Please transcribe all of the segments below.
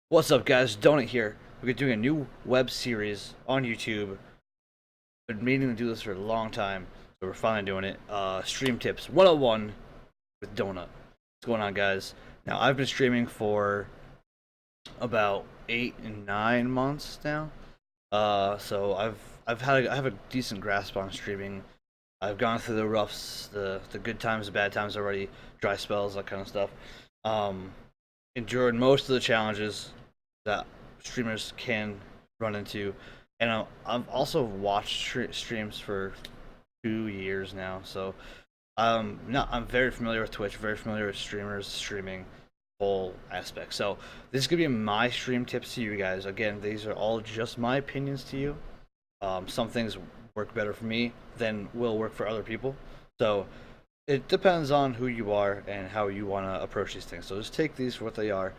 What's up, guys? Donut here. We're doing a new web series on YouTube. Been meaning to do this for a long time, so we're finally doing it. Stream Tips 101 with Donut. What's going on, guys? Now, I've been streaming for about 8 and 9 months now. So I have a decent grasp on streaming. I've gone through the roughs, the good times, the bad times already, dry spells, that kind of stuff. Endured most of the challenges that streamers can run into, and I've also watched streams for 2 years now, so I'm very familiar with Twitch, very familiar with streamers streaming whole aspect. So this is gonna be my stream tips to you guys. Again, these are all just my opinions to you. Some things work better for me than will work for other people, so it depends on who you are and how you want to approach these things. So just take these for what they are.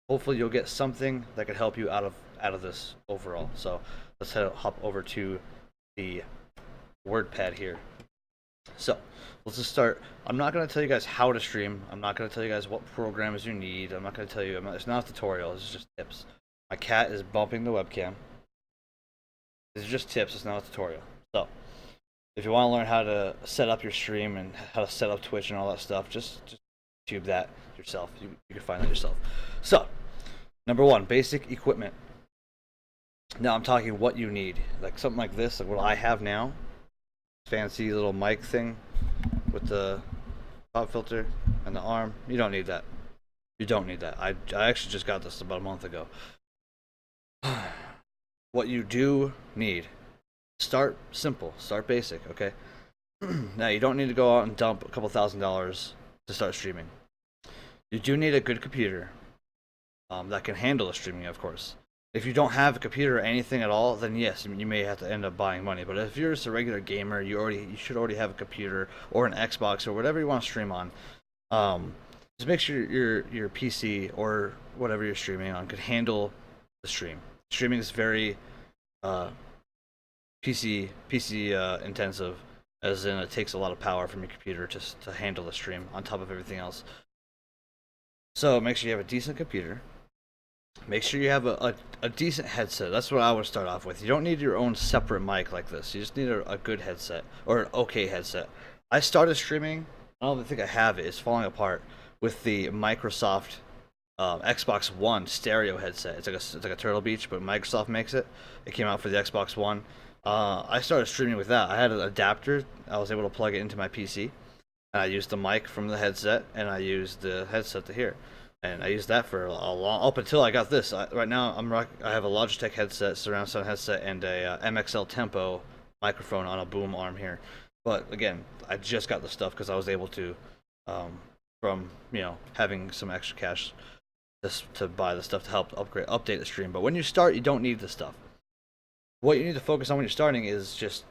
Hopefully you'll get something that could help you out of this overall. So let's hop over to the WordPad here. So let's just start. I'm not going to tell you guys how to stream. I'm not going to tell you guys what programs you need. I'm not going to tell you. It's not a tutorial. It's just tips. My cat is bumping the webcam. These are just tips. It's not a tutorial. So if you want to learn how to set up your stream and how to set up Twitch and all that stuff, just YouTube that yourself. You can find that yourself. So, number one, basic equipment. Now I'm talking what you need. Like something like this, like what I have now. Fancy little mic thing with the pop filter and the arm. You don't need that. You don't need that. I actually just got this about a month ago. What you do need. Start simple, start basic, okay? Now, you don't need to go out and dump a couple $1,000s to start streaming. You do need a good computer that can handle the streaming, of course. If you don't have a computer or anything at all, then yes, you may have to end up buying money. But if you're just a regular gamer, you should already have a computer or an Xbox or whatever you want to stream on. Just make sure your PC or whatever you're streaming on could handle the stream. Streaming is very PC intensive, as in it takes a lot of power from your computer to handle the stream on top of everything else. So make sure you have a decent computer. Make sure you have a decent headset. That's what I would start off with. You don't need your own separate mic like this. You just need a good headset or an okay headset. I started streaming. I don't even think I have it. It's falling apart with the Microsoft Xbox One stereo headset. It's like a Turtle Beach, but Microsoft makes it. It came out for the Xbox One. I started streaming with that. I had an adapter. I was able to plug it into my PC, and I used the mic from the headset, and I used the headset to hear, and I used that for a long up until I got this. Right now, I have a Logitech headset, surround sound headset, and a MXL Tempo microphone on a boom arm here. But again, I just got the stuff because I was able to, from having some extra cash, just to buy the stuff to help update the stream. But when you start, you don't need the stuff. What you need to focus on when you're starting is just,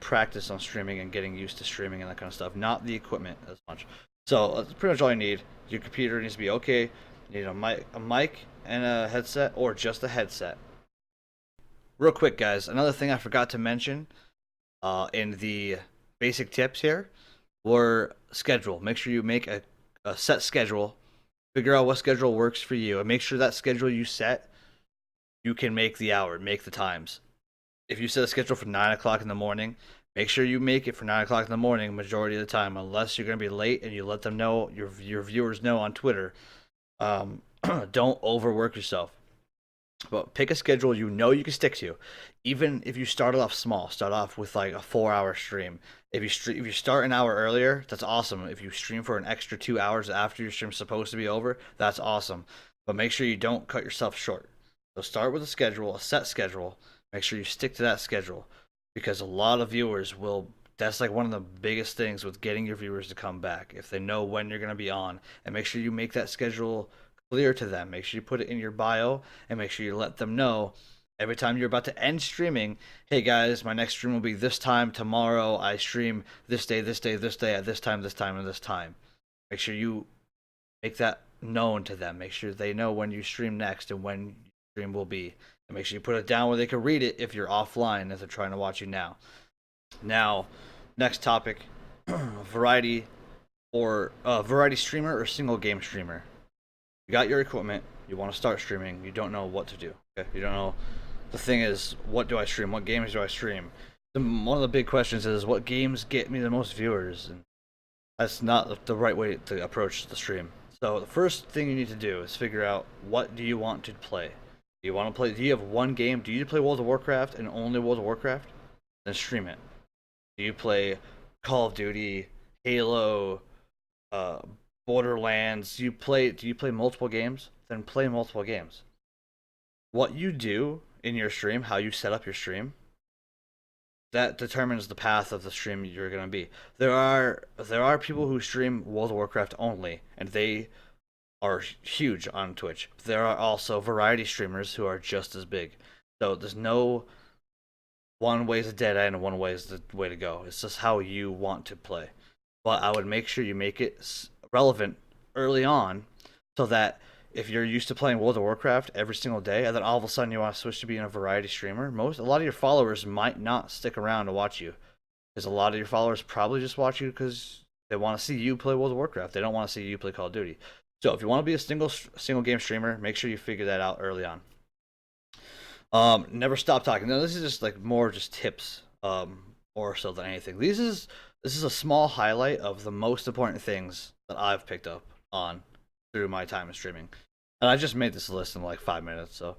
practice on streaming and getting used to streaming and that kind of stuff, not the equipment as much. So that's pretty much all you need. Your computer needs to be okay. You need a mic and a headset, or just a headset. Real quick, guys, another thing I forgot to mention in the basic tips here were schedule. Make sure you make a set schedule. Figure out what schedule works for you, and make sure that schedule you set, you can make the hour, make the times. If you set a schedule for 9 o'clock in the morning, make sure you make it for 9 o'clock in the morning majority of the time, unless you're going to be late and you let them know, your viewers know on Twitter. Don't overwork yourself. But pick a schedule you can stick to. Even if you start off small, start off with like a 4-hour stream. If you start an hour earlier, that's awesome. If you stream for an extra 2 hours after your stream's supposed to be over, that's awesome. But make sure you don't cut yourself short. So start with a set schedule. Make sure you stick to that schedule, because a lot of viewers will. That's like one of the biggest things with getting your viewers to come back, if they know when you're going to be on. And make sure you make that schedule clear to them. Make sure you put it in your bio, and make sure you let them know every time you're about to end streaming, hey guys, my next stream will be this time tomorrow. I stream this day, this day, this day, at this time, and this time. Make sure you make that known to them. Make sure they know when you stream next and when your stream will be. And make sure you put it down where they can read it if you're offline, if they're trying to watch you now. Now, next topic, variety or variety streamer or single game streamer. You got your equipment, you want to start streaming, you don't know what to do. Okay, you don't know. The thing is, what do I stream? What games do I stream? One of the big questions is what games get me the most viewers, and that's not the right way to approach the stream. So the first thing you need to do is figure out what do you want to play. Do you want to play? Do you have one game? Do you play World of Warcraft and only World of Warcraft? Then stream it. Do you play Call of Duty, Halo, uh, Borderlands? Do you play multiple games? Then play multiple games. What you do in your stream, how you set up your stream, that determines the path of the stream you're gonna be. There are people who stream World of Warcraft only, and they are huge on Twitch. There are also variety streamers who are just as big. So there's no one way is a dead end and one way is the way to go. It's just how you want to play. But I would make sure you make it relevant early on so that if you're used to playing World of Warcraft every single day and then all of a sudden you want to switch to being a variety streamer, a lot of your followers might not stick around to watch you. Because a lot of your followers probably just watch you because they want to see you play World of Warcraft. They don't want to see you play Call of Duty. So if you want to be a single game streamer, make sure you figure that out early on. Never stop talking. Now this is just like more just tips, more so than anything. This is a small highlight of the most important things that I've picked up on through my time in streaming, and I just made this list in like 5 minutes. So,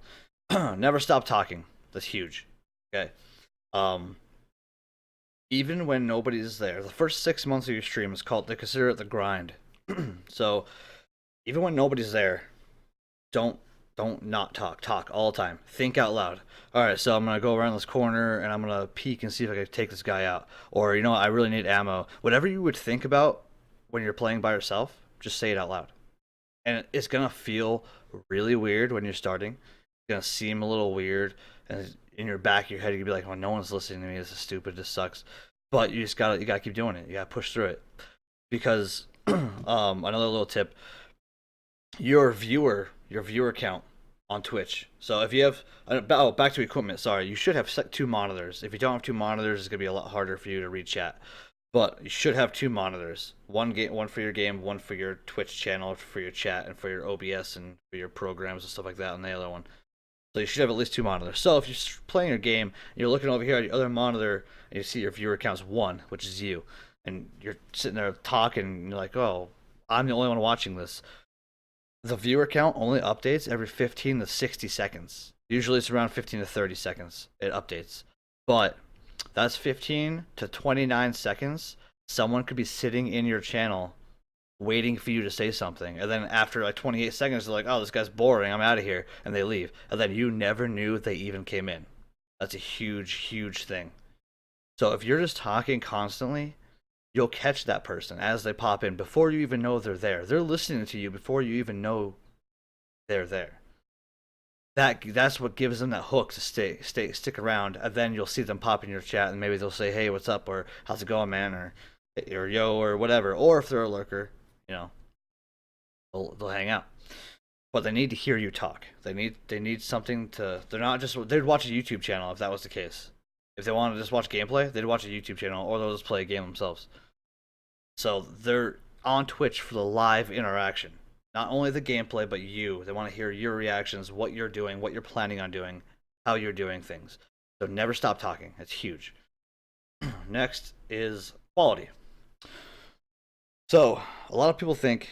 never stop talking. That's huge. Okay. Um, Even when nobody's there, the first 6 months of your stream is called. They consider it the grind. So, even when nobody's there, don't don't not talk. Talk all the time. Think out loud. All right, so I'm gonna go around this corner and I'm gonna peek and see if I can take this guy out. Or I really need ammo. Whatever you would think about when you're playing by yourself, just say it out loud. And it's gonna feel really weird when you're starting. It's gonna seem a little weird, and in your back of your head, you can be like, "Oh, no one's listening to me. This is stupid. This sucks." But you gotta keep doing it. You gotta push through it because another little tip: your viewer count on Twitch. So if you have back to equipment. Sorry, you should have set 2 monitors. If you don't have 2 monitors, it's gonna be a lot harder for you to read chat. But you should have 2 monitors. One for your game, one for your Twitch channel, for your chat, and for your OBS and for your programs and stuff like that. And the other one. So you should have at least 2 monitors. So if you're playing your game, and you're looking over here at your other monitor, and you see your viewer count's 1, which is you, and you're sitting there talking, and you're like, "Oh, I'm the only one watching this." The viewer count only updates every 15 to 60 seconds. Usually it's around 15 to 30 seconds it updates. But that's 15 to 29 seconds. Someone could be sitting in your channel waiting for you to say something. And then after like 28 seconds, they're like, "Oh, this guy's boring. I'm out of here." And they leave. And then you never knew they even came in. That's a huge, huge thing. So if you're just talking constantly, you'll catch that person as they pop in before you even know they're there. They're listening to you before you even know they're there. That's what gives them that hook to stick around, and then you'll see them pop in your chat, and maybe they'll say, "Hey, what's up?" or "How's it going, man?" or "Yo," or whatever. Or if they're a lurker, you know, they'll hang out. But they need to hear you talk. They need something to. They're not just. They'd watch a YouTube channel if that was the case. If they wanted to just watch gameplay, they'd watch a YouTube channel, or they'll just play a game themselves. So they're on Twitch for the live interaction. Not only the gameplay, but you. They want to hear your reactions, what you're doing, what you're planning on doing, how you're doing things. So never stop talking. It's huge. Next is quality. So a lot of people think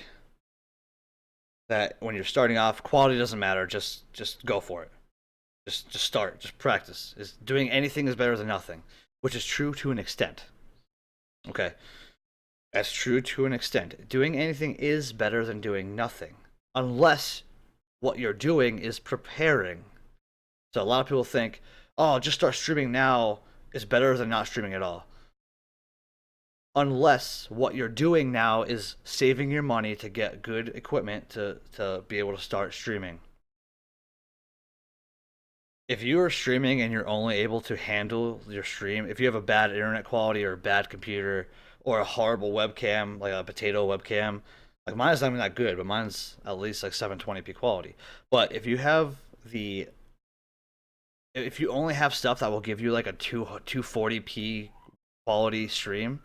that when you're starting off, quality doesn't matter. Just go for it. Just start. Just practice. Doing anything is better than nothing, which is true to an extent. Okay. That's true to an extent. Doing anything is better than doing nothing, unless what you're doing is preparing. So a lot of people think, "Oh, just start streaming now is better than not streaming at all." Unless what you're doing now is saving your money to get good equipment to be able to start streaming. If you are streaming and you're only able to handle your stream, if you have a bad internet quality or a bad computer or a horrible webcam, like a potato webcam, like mine's not even that good, but mine's at least like 720p quality. But if you have the if you only have stuff that will give you like a 240p quality stream,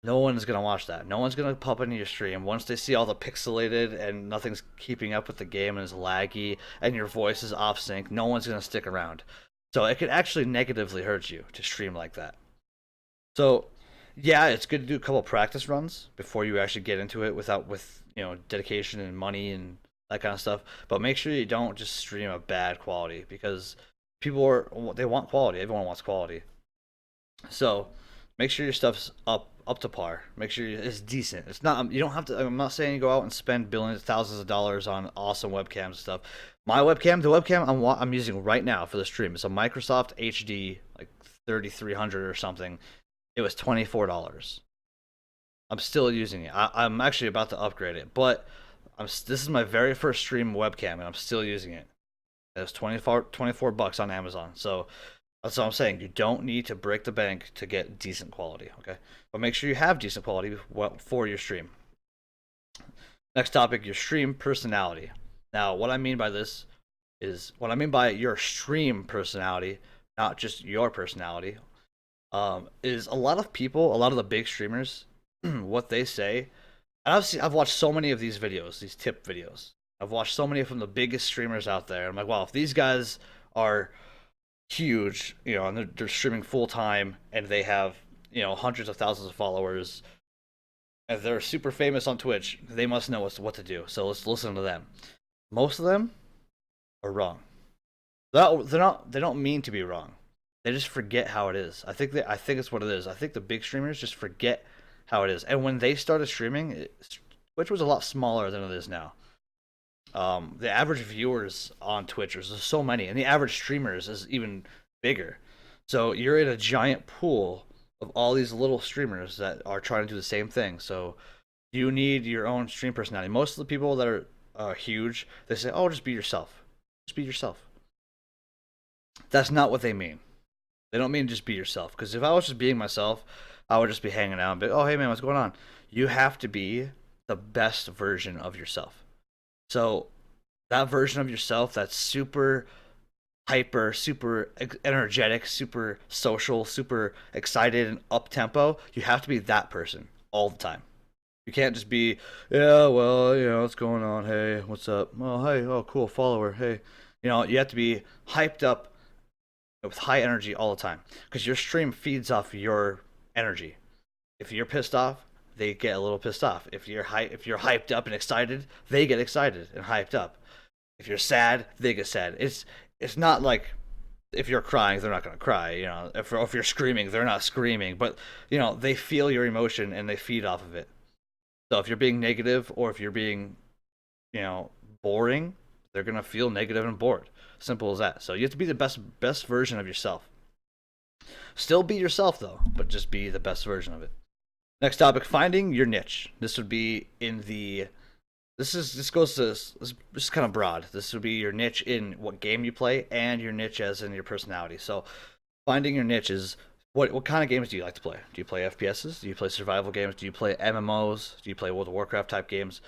no one's gonna watch that. No one's gonna pop into your stream once they see all the pixelated and nothing's keeping up with the game and is laggy and your voice is off sync. No one's gonna stick around. So it could actually negatively hurt you to stream like that. So yeah, it's good to do a couple practice runs before you actually get into it with dedication and money and that kind of stuff. But make sure you don't just stream a bad quality because they want quality. Everyone wants quality. So make sure your stuff's up to par. Make sure it's decent. It's not you don't have to. I'm not saying you go out and spend billions, thousands of dollars on awesome webcams and stuff. My webcam, the webcam I'm using right now for the stream, it's a Microsoft HD like 3300 or something. It was $24. I'm still using it. I'm actually about to upgrade it, but this is my very first stream webcam, and I'm still using it. It was 24 bucks on Amazon. So that's what I'm saying. You don't need to break the bank to get decent quality, okay? But make sure you have decent quality for your stream. Next topic, your stream personality. Now, what I mean by this is what I mean by your stream personality, not just your personality, is a lot of people, a lot of the big streamers, what they say. And I've watched so many of these videos, these tip videos. I've watched so many from the biggest streamers out there. I'm like, wow, if these guys are huge, and they're streaming full time, and they have hundreds of thousands of followers, and they're super famous on Twitch, they must know what to do. So let's listen to them. Most of them are wrong. They don't mean to be wrong. They just forget how it is. I think it's what it is. I think the big streamers just forget how it is. And when they started streaming, Twitch was a lot smaller than it is now. The average viewers on Twitch is so many, and the average streamers is even bigger. So you're in a giant pool of all these little streamers that are trying to do the same thing. So you need your own stream personality. Most of the people that are huge, they say, "Oh, just be yourself. Just be yourself." That's not what they mean. They don't mean just be yourself. Because if I was just being myself, I would just be hanging out and be, "Oh, hey man, what's going on?" You have to be the best version of yourself. So that version of yourself that's super hyper, super energetic, super social, super excited and up tempo, you have to be that person all the time. You can't just be, yeah, well, what's going on? Hey, what's up? Oh, hey, oh, cool, follower. Hey, you have to be hyped up with high energy all the time because your stream feeds off your energy. If you're pissed off, they get a little pissed off. If you're hyped up and excited, they get excited and hyped up. If you're sad, they get sad. It's not like if you're crying, they're not gonna cry. If you're screaming, they're not screaming. But they feel your emotion and they feed off of it. So if you're being negative or if you're being, boring, they're gonna feel negative and bored. Simple as that. So you have to be the best version of yourself. Still be yourself though, but just be the best version of it. Next topic: finding your niche. This would be in the. This goes to this is kind of broad. This would be your niche in what game you play and your niche as in your personality. So finding your niche is what kind of games do you like to play? Do you play FPSs? Do you play survival games? Do you play MMOs? Do you play World of Warcraft type games?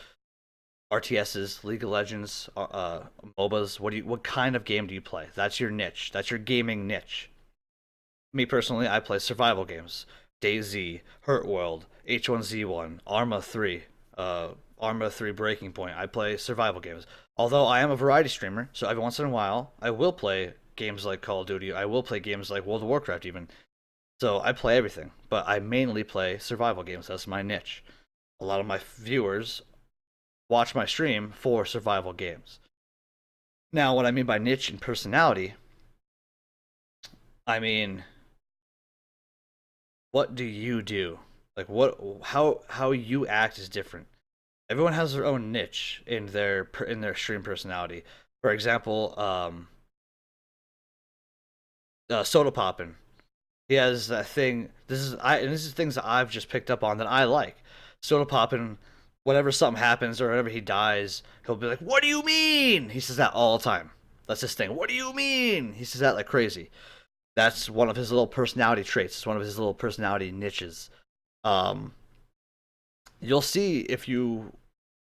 RTSs, League of Legends, MOBAs. What kind of game do you play? That's your niche. That's your gaming niche. Me personally, I play survival games. DayZ, Hurt World, H1Z1, Arma 3, Arma 3 Breaking Point. I play survival games. Although I am a variety streamer, so every once in a while I will play games like Call of Duty. I will play games like World of Warcraft even. So I play everything, but I mainly play survival games. That's my niche. A lot of my viewers watch my stream for survival games. Now, what I mean by niche and personality, I mean, what do you do? Like how you act is different. Everyone has their own niche in their stream personality. For example, Soda Poppin. He has that thing. This is things that I've just picked up on that I like. Soda Poppin. Whenever something happens or whenever he dies, he'll be like, "What do you mean?" He says that all the time. That's his thing. What do you mean? He says that like crazy. That's one of his little personality traits. It's one of his little personality niches. Um, you'll see if you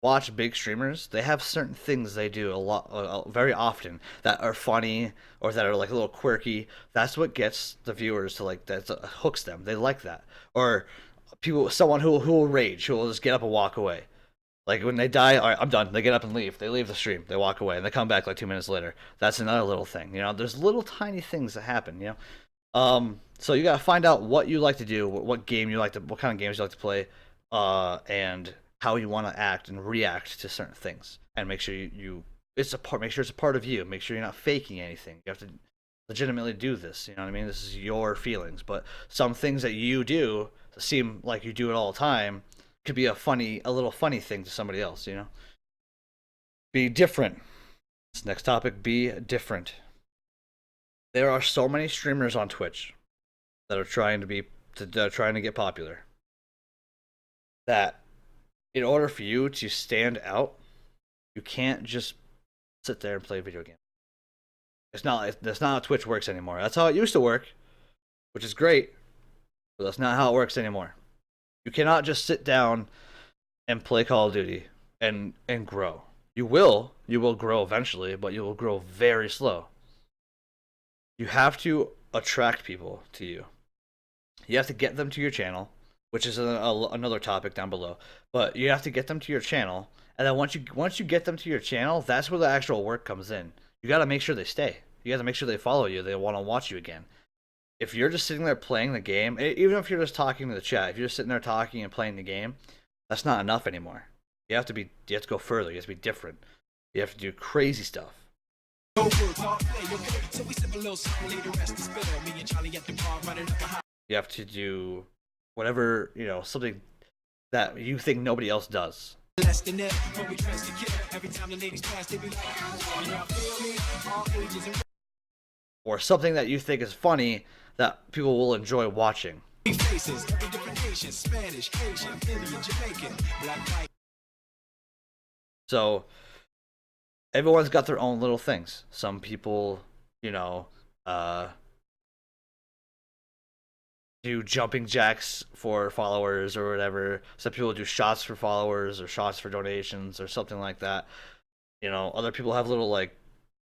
watch big streamers, they have certain things they do a lot, very often that are funny or that are like a little quirky. That's what gets the viewers to like that hooks them. They like that. Or people, someone who will rage, who will just get up and walk away. Like when they die, all right, I'm done. They get up and leave. They leave the stream. They walk away and they come back like 2 minutes later. That's another little thing. You know, there's little tiny things that happen. You know, so you gotta find out what you like to do, what game you like to, what kind of games you like to play, and how you want to act and react to certain things, and make sure you it's a part. Make sure it's a part of you. Make sure you're not faking anything. You have to legitimately do this. You know what I mean? This is your feelings, but some things that you do seem like you do it all the time could be a little funny thing to somebody else. You know, be different. This next topic: be different. There are so many streamers on Twitch that are trying to get popular, that in order for you to stand out, you can't just sit there and play a video game. That's not how Twitch works anymore. That's how it used to work, which is great, but that's not how it works anymore. You cannot just sit down and play Call of Duty and grow. You will grow eventually, but you will grow very slow. You have to attract people to you. You have to get them to your channel, which is another topic down below. But you have to get them to your channel, and then once you get them to your channel, that's where the actual work comes in. You got to make sure they stay. You got to make sure they follow you. They want to watch you again. If you're just sitting there playing the game, even if you're just talking to the chat, if you're just sitting there talking and playing the game, that's not enough anymore. You have to go further. You have to be different. You have to do crazy stuff. You have to do whatever, you know, something that you think nobody else does. Or something that you think is funny that people will enjoy watching. So everyone's got their own little things. Some people, you know, do jumping jacks for followers or whatever. Some people do shots for followers or shots for donations or something like that. You know, other people have little like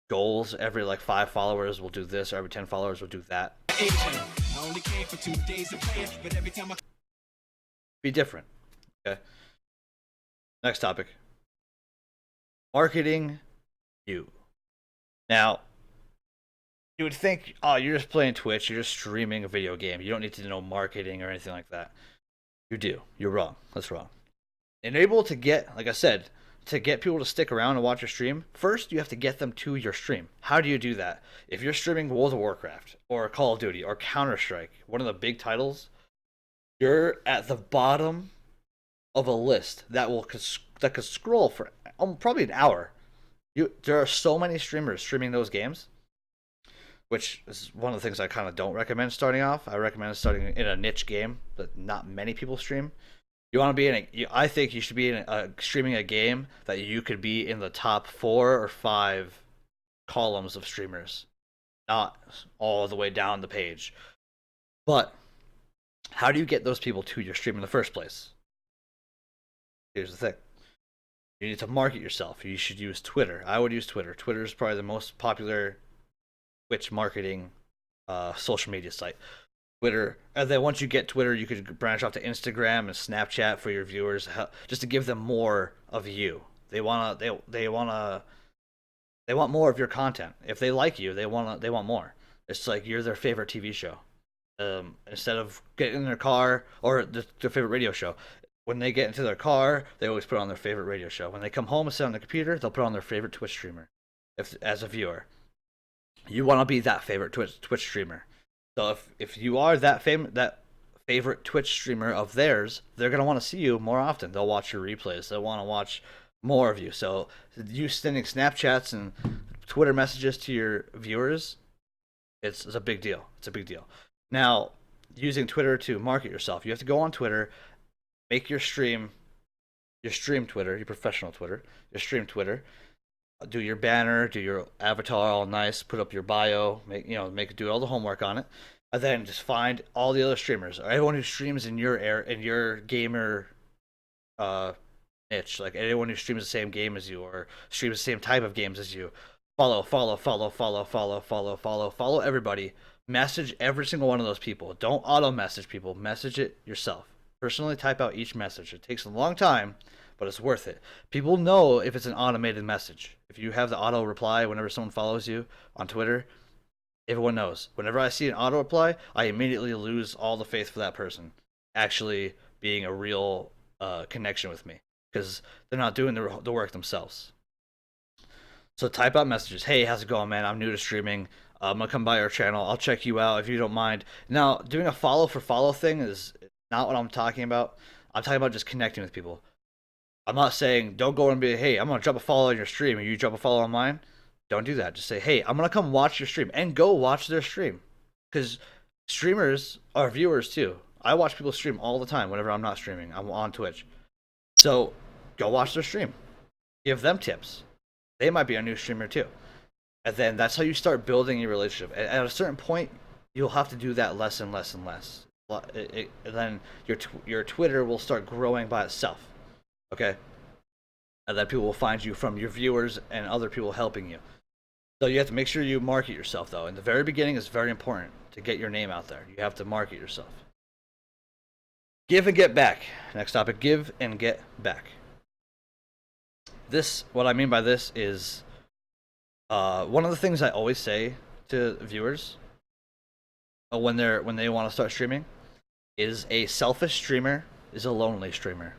goals. Every like 5 followers will do this, or every 10 followers will do that. Be different. Okay. Next topic. Marketing you. Now, you would think, oh, you're just playing Twitch, you're just streaming a video game. You don't need to know marketing or anything like that. You do. You're wrong. That's wrong. Enable to get, like I said, to get people to stick around and watch your stream, first you have to get them to your stream. How do you do that? If you're streaming World of Warcraft or Call of Duty or Counter-Strike, one of the big titles, you're at the bottom of a list that could scroll for probably an hour. There are so many streamers streaming those games, which is one of the things I kind of don't recommend starting off. I recommend starting in a niche game that not many people stream. You want to be I think you should be streaming a game that you could be in the top 4 or 5 columns of streamers, not all the way down the page. But how do you get those people to your stream in the first place? Here's the thing. You need to market yourself. You should use Twitter. I would use Twitter. Twitter is probably the most popular Twitch marketing social media site. Twitter, and then once you get Twitter, you could branch off to Instagram and Snapchat for your viewers, just to give them more of you. They want more of your content. If they like you, they want more. It's like you're their favorite TV show. Instead of getting in their car or their favorite radio show, when they get into their car, they always put on their favorite radio show. When they come home and sit on their computer, they'll put on their favorite Twitch streamer. If as a viewer, you want to be that favorite Twitch streamer. So if you are that favorite Twitch streamer of theirs, they're gonna want to see you more often. They'll watch your replays. They'll want to watch more of you. So you sending Snapchats and Twitter messages to your viewers, it's a big deal. It's a big deal. Now, using Twitter to market yourself, you have to go on Twitter, make your stream Twitter, your professional Twitter, your stream Twitter. Do your banner, do your avatar all nice, put up your bio, do all the homework on it, and then just find all the other streamers or everyone who streams in your gamer niche. Like anyone who streams the same game as you or streams the same type of games as you. Follow, follow, follow, follow, follow, follow, follow, follow everybody. Message every single one of those people. Don't auto message people. Message it yourself. Personally type out each message. It takes a long time, but it's worth it. People know if it's an automated message. If you have the auto reply whenever someone follows you on Twitter, everyone knows. Whenever I see an auto reply, I immediately lose all the faith for that person actually being a real connection with me because they're not doing the work themselves. So type out messages. Hey, how's it going, man? I'm new to streaming. I'm gonna come by your channel. I'll check you out if you don't mind. Now, doing a follow for follow thing is not what I'm talking about. I'm talking about just connecting with people. I'm not saying don't go and be, hey, I'm gonna drop a follow on your stream and you drop a follow on mine. Don't do that. Just say, hey, I'm gonna come watch your stream and go watch their stream, because streamers are viewers too. I watch people stream all the time whenever I'm not streaming. I'm on Twitch, so go watch their stream. Give them tips. They might be a new streamer too, and then that's how you start building your relationship. At a certain point, you'll have to do that less and less and less. And then your Twitter will start growing by itself. Okay, and then people will find you from your viewers and other people helping you. So you have to make sure you market yourself, though. In the very beginning, it's very important to get your name out there. You have to market yourself. Give and get back. Next topic, give and get back. What I mean by this is one of the things I always say to viewers when they want to start streaming is a selfish streamer is a lonely streamer.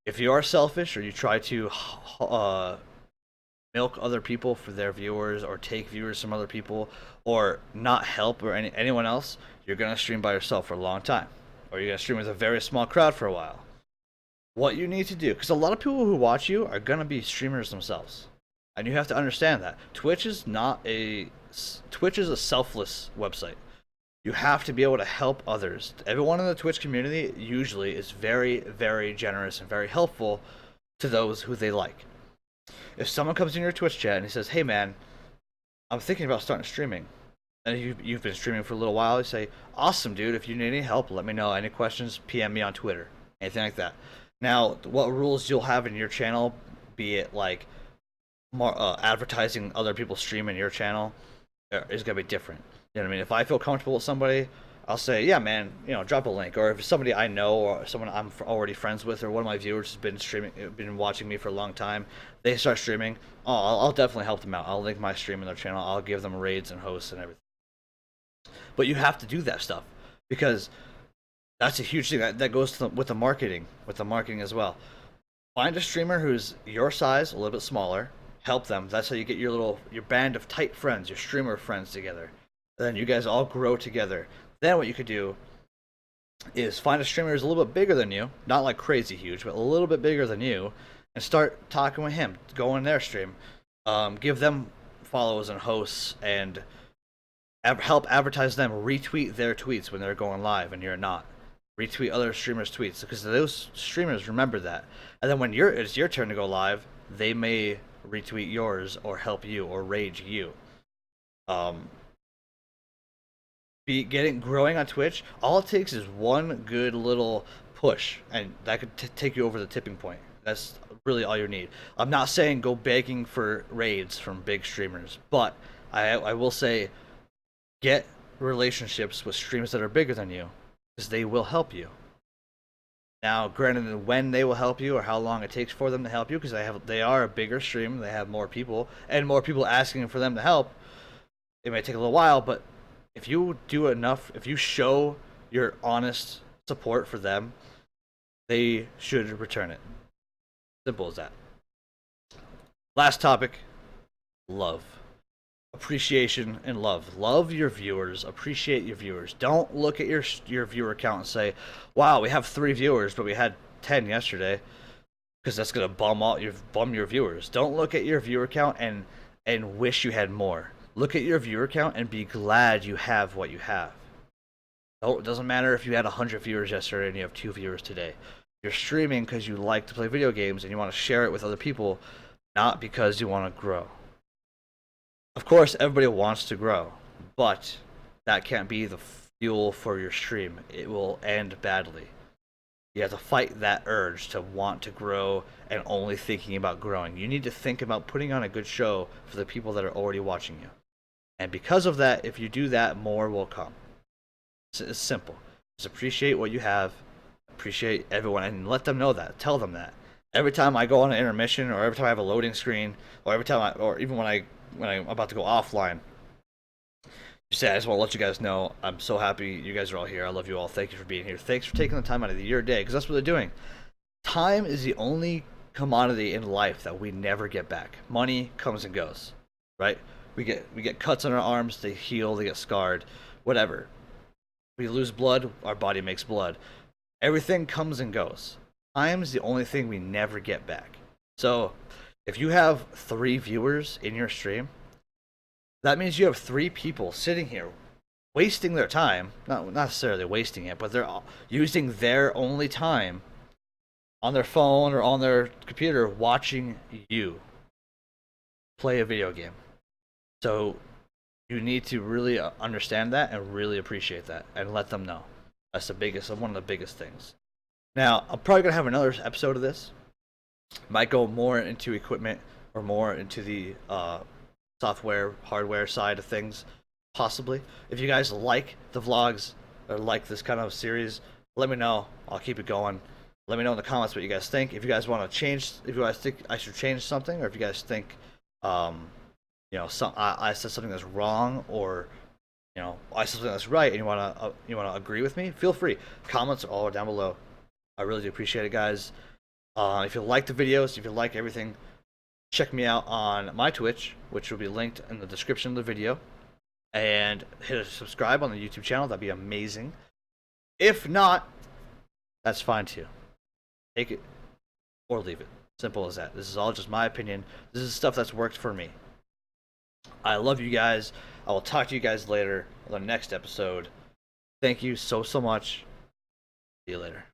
If you are selfish or you try to milk other people for their viewers or take viewers from other people or not help or anyone else, you're going to stream by yourself for a long time, or you're going to stream with a very small crowd for a while. What you need to do, because a lot of people who watch you are going to be streamers themselves, and you have to understand that Twitch is a selfless website. You have to be able to help others. Everyone in the Twitch community usually is very, very generous and very helpful to those who they like. If someone comes in your Twitch chat and he says, hey man, I'm thinking about starting streaming, and you've been streaming for a little while, you say, awesome dude, if you need any help, let me know. Any questions, PM me on Twitter, anything like that. Now, what rules you'll have in your channel, be it like more advertising other people's stream in your channel, is going to be different. You know what I mean? If I feel comfortable with somebody, I'll say, yeah, man, drop a link. Or if it's somebody I know or someone I'm already friends with, or one of my viewers has been watching me for a long time, they start streaming, I'll definitely help them out. I'll link my stream in their channel. I'll give them raids and hosts and everything. But you have to do that stuff because that's a huge thing that goes with the marketing as well. Find a streamer who's your size, a little bit smaller. Help them. That's how you get your band of tight friends, your streamer friends together. Then you guys all grow together. Then what you could do is find a streamer who's a little bit bigger than you, not like crazy huge, but a little bit bigger than you, and start talking with him. Go in their stream, give them follows and hosts, and help advertise them. Retweet their tweets when they're going live and you're not. Retweet other streamers' tweets because those streamers remember that. And then when it's your turn to go live, they may retweet yours or help you or rage you. Growing on Twitch, all it takes is one good little push, and that could take you over the tipping point. That's really all you need. I'm not saying go begging for raids from big streamers, but I will say get relationships with streamers that are bigger than you, because they will help you. Now, granted, when they will help you or how long it takes for them to help you, because they are a bigger stream, they have more people, and more people asking for them to help, it may take a little while, but if you do enough, if you show your honest support for them, they should return it. Simple as that. Last topic, love. Appreciation and love. Love your viewers. Appreciate your viewers. Don't look at your viewer count and say, wow, we have 3 viewers, but we had 10 yesterday, because that's going to bum your viewers. Don't look at your viewer count and wish you had more. Look at your viewer count and be glad you have what you have. It doesn't matter if you had 100 viewers yesterday and you have 2 viewers today. You're streaming because you like to play video games and you want to share it with other people, not because you want to grow. Of course, everybody wants to grow, but that can't be the fuel for your stream. It will end badly. You have to fight that urge to want to grow and only thinking about growing. You need to think about putting on a good show for the people that are already watching you. And because of that, if you do that, more will come. It's simple. Just appreciate what you have, appreciate everyone, and let them know that. Tell them that. Every time I go on an intermission, or every time I have a loading screen, or every time or even when I'm about to go offline, just say, I just want to let you guys know I'm so happy you guys are all here. I love you all. Thank you for being here. Thanks for taking the time out of your day, because that's what they're doing. Time is the only commodity in life that we never get back. Money comes and goes, right? We get cuts on our arms, they heal, they get scarred, whatever. We lose blood, our body makes blood. Everything comes and goes. Time is the only thing we never get back. So, if you have 3 viewers in your stream, that means you have 3 people sitting here wasting their time, not necessarily wasting it, but they're using their only time on their phone or on their computer watching you play a video game. So you need to really understand that and really appreciate that and let them know. That's one of the biggest things. Now, I'm probably gonna have another episode of this. Might go more into equipment or more into the software, hardware side of things, possibly. If you guys like the vlogs or like this kind of series, let me know. I'll keep it going. Let me know in the comments what you guys think. If you guys want to change, if you guys think I should change something, or if you guys think, I said something that's wrong, or I said something that's right, and you wanna agree with me, feel free. Comments are all down below. I really do appreciate it, guys. If you like the videos, if you like everything, check me out on my Twitch, which will be linked in the description of the video, and hit a subscribe on the YouTube channel. That'd be amazing. If not, that's fine too. Take it or leave it. Simple as that. This is all just my opinion. This is stuff that's worked for me. I love you guys. I will talk to you guys later on the next episode. Thank you so much. See you later.